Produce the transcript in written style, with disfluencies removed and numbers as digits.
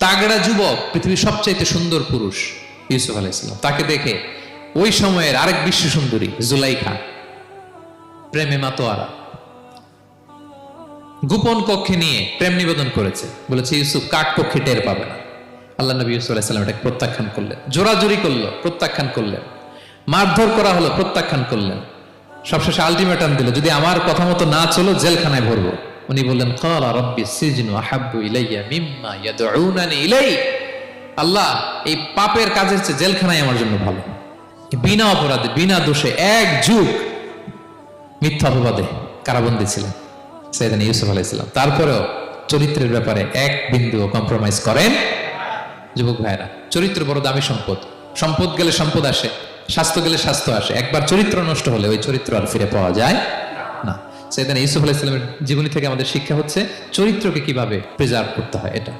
তাগড়া যুবক, পৃথিবীর সবচাইতে সুন্দর পুরুষ ইউসুফ আলাইহিস সালাম। তাকে দেখে ওই সময়ের আরেক বিশ্ব সুন্দরী জুলাইখা প্রেমে মাতোয়ারা, গোপন কক্ষে নিয়ে প্রেম নিবেদন করেছে, বলেছে ইউসুফ কাক পক্ষে টের পাবে না। আল্লাহ নবী ইউসুফ আলাইহিস সালাম এটাকে প্রত্যাখ্যান করলেন, জোরাজুরি করলো, প্রত্যাখ্যান করলেন, মারধর করা হলো, প্রত্যাখ্যান করলেন, সবশেষে আলটিমেটাম দিল, যদি আমার কথা মতো না চলো জেলখানায় ভরবো। উনি বললেন ক্বালা রাব্বি সিজনু আহাব্বু ইলাইয়া মিম্মা ইয়াদউনানি ইলাই। আল্লাহ, এই পাপের কাজের চেয়ে জেলখানায় আমার জন্য ভালো। বিনা অপরাধে, বিনা দোষে এক যুগ মিথ্যা অপবাদে কারাবন্দী ছিলেন সাইয়েদনা ইউসুফ আলাইহিস সালাম। তারপরেও চরিত্রের ব্যাপারে এক বিন্দুও কম্প্রোমাইজ করেন। যুবক ভাইরা, চরিত্র বড় দামি সম্পদ। সম্পদ গেলে সম্পদ আসে, স্বাস্থ্য গেলে স্বাস্থ্য আসে, একবার চরিত্র নষ্ট হলে ওই চরিত্র আর ফিরে পাওয়া যায় না। সাইয়েদনা ইউসুফ আলাইহিস সালামের জীবনী থেকে আমাদের শিক্ষা হচ্ছে চরিত্রকে কিভাবে প্রিজার্ভ করতে হয়। এটা